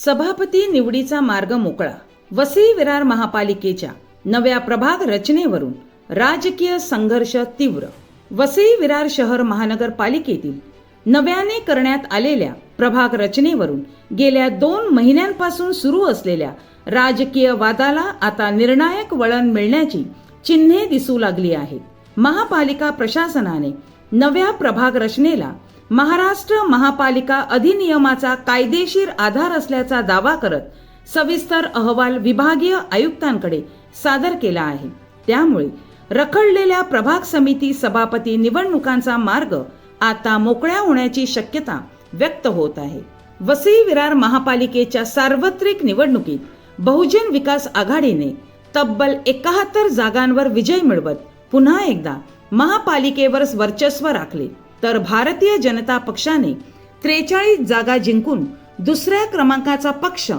सभापती निवडीचा मार्ग मोकळा. वसई विरार महापालिकेच्या नव्या प्रभाग रचनेवरून राजकीय संघर्ष तीव्र. वसई विरार शहर महानगरपालिकेतील नव्याने करण्यात आलेल्या प्रभाग रचनेवरून गेल्या 2 महिन्यांपासून सुरू असलेल्या राजकीय वादाला आता निर्णायक वळण मिळण्याची चिन्हे दिसू लागली आहेत. महापालिका प्रशासनाने नव्या प्रभाग रचनेला महाराष्ट्र महापालिका अधिनियमाचा कायदेशीर आधार असल्याचा दावा करत सविस्तर अहवाल विभागीय आयुक्तांकडे सादर केला आहे. त्यामुळे रखडलेल्या प्रभाग समिती सभापती निवडणुकांचा मार्ग आता मोकळ्या होण्याची शक्यता व्यक्त होत आहे. वसई विरार महापालिकेच्या सार्वत्रिक निवडणुकीत बहुजन विकास आघाडीने तब्बल 71 जागांवर विजय मिळवत पुन्हा एकदा महापालिकेवर वर्चस्व राखले, तर भारतीय जनता पक्षाने 43 जागा जिंकून दुसऱ्या क्रमांकाचा पक्ष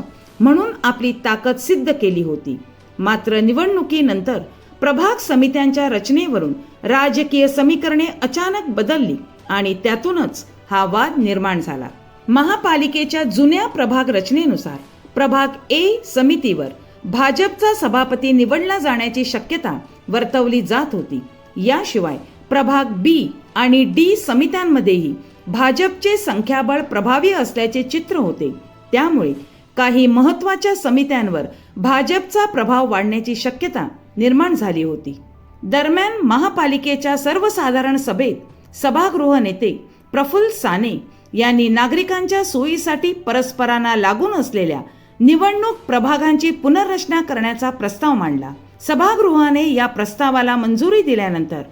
म्हणून आपली ताकद सिद्ध केली होती. मात्र निवडणुकीनंतर प्रभाग समित्यांच्या रचनेवरून राजकीय समीकरणे अचानक बदलली आणि त्यातूनच हा वाद निर्माण झाला. महापालिकेच्या जुन्या प्रभाग रचनेनुसार प्रभाग ए समितीवर भाजपचा सभापती निवडला जाण्याची शक्यता वर्तवली जात होती. याशिवाय प्रभाग बी आणि डी समित्यांमध्येही भाजपचे संख्याबळ प्रभावी असल्याचे चित्र होते. त्यामुळे काही महत्त्वाच्या समित्यांवर भाजपचा प्रभाव वाढण्याची शक्यता निर्माण झाली होती. दरम्यान महापालिकेच्या सर्वसाधारण सभेत सभागृह नेते प्रफुल्ल साने यांनी नागरिकांच्या सोयीसाठी परस्परांना लागून असलेल्या निवडणूक प्रभागांची पुनर्रचना करण्याचा प्रस्ताव मांडला. सभागृहाने या प्रस्तावाला मंजुरी दिल्यानंतर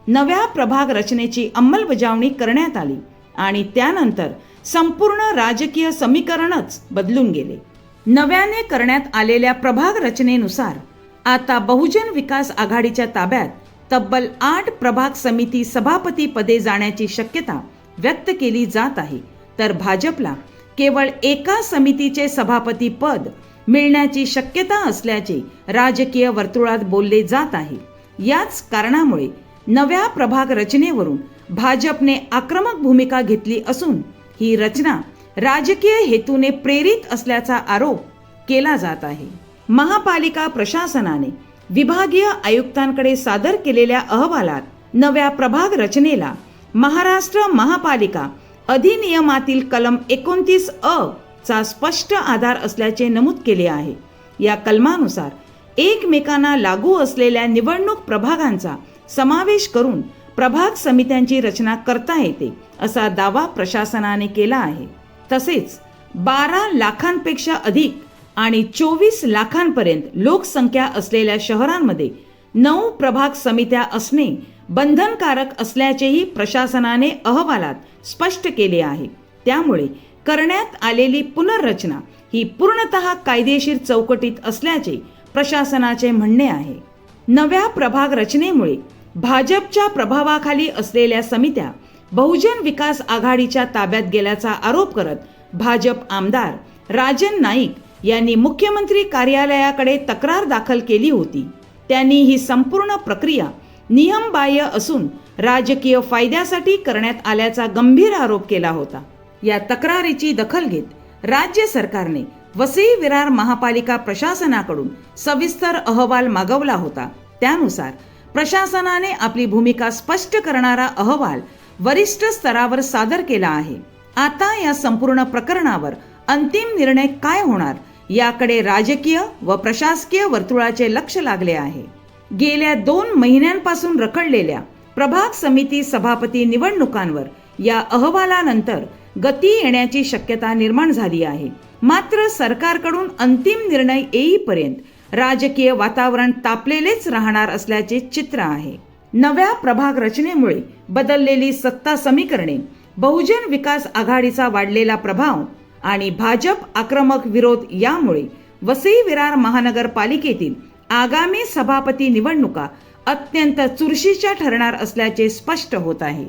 नव्या प्रभाग रचनेची अंमलबजावणी करण्यात आली आणि त्यानंतर संपूर्ण राजकीय समीकरणच बदलून गेले. नव्याने करण्यात आलेल्या प्रभाग रचनेनुसार आता बहुजन विकास आघाडीच्या ताब्यात तब्बल 8 प्रभाग समिती सभापती पदे जाण्याची शक्यता व्यक्त केली जात आहे, तर भाजपला केवळ एका समितीचे सभापती पद मिळण्याची शक्यता असल्याचे राजकीय वर्तुळात बोलले जात आहे. याच कारणामुळे नव्या प्रभाग रचनेवरून भाजपने आक्रमक भूमिका घेतली असून ही रचना राजकीय हेतूने प्रेरित असल्याचा आरोप केला जात आहे. महापालिका प्रशासनाने विभागीय आयुक्तांकडे सादर केलेल्या अहवालात नव्या प्रभाग रचनेला महाराष्ट्र महापालिका अधिनियमातील कलम 29(अ) चा स्पष्ट आधार असल्याचे नमूद केले आहे. या कलमानुसार एकमेकांना लागू असलेल्या निवडणूक प्रभागांचा समावेश करून प्रभाग समित्यांची रचना करता येते असा दावा प्रशासनाने केला आहे. तसेच 12 लाखांपेक्षा अधिक आणि 24 लाखांपर्यंत लोकसंख्या असलेल्या शहरांमध्ये 9 प्रभाग समित्या असणे बंधनकारक असल्याचेही प्रशासनाने अहवालात स्पष्ट केले आहे. त्यामुळे करण्यात आलेली पुनर्रचना ही पूर्णतः कायदेशीर चौकटीत असल्याचे प्रशासनाचे म्हणणे आहे. नव्या प्रभाग रचनेमुळे भाजपच्या प्रभावाखाली असलेल्या समित्या बहुजन विकास आघाडीच्या ताब्यात गेल्याचा आरोप करत भाजप आमदार राजन नाईक यांनी मुख्यमंत्री कार्यालयाकडे तक्रार दाखल केली होती. त्यांनी ही संपूर्ण प्रक्रिया नियमबाह्य असून राजकीय फायद्यासाठी करण्यात आल्याचा गंभीर आरोप केला होता. या तक्रारीची दखल घेत राज्य सरकारने वसई विरार महापालिका प्रशासनाकडून सविस्तर अहवाल मागवला होता. त्यानुसार प्रशासनाने आपली भूमिका स्पष्ट करणारा अहवाल वरिष्ठ स्तरावर सादर केला आहे. आता या संपूर्ण प्रकरणावर अंतिम निर्णय काय होणार याकडे राजकीय व प्रशासकीय वर्तुळाचे लक्ष लागले आहे. गेल्या 2 महिन्यांपासून रखडलेल्या प्रभाग समिती सभापती निवडणुकांवर या अहवालानंतर गती येण्याची शक्यता निर्माण झाली आहे. मात्र सरकारकडून अंतिम निर्णय येईपर्यंत राजकीय वातावरण तापलेलेच राहणार असल्याचे चित्र आहे. नव्या प्रभाग रचनेमुळे बदललेली सत्ता समीकरणे, बहुजन विकास आघाडीचा वाढलेला प्रभाव आणि भाजप आक्रमक विरोध यामुळे वसई विरार महानगरपालिकेतील आगामी सभापती निवडणुका अत्यंत चुरशीच्या ठरणार असल्याचे स्पष्ट होत आहे.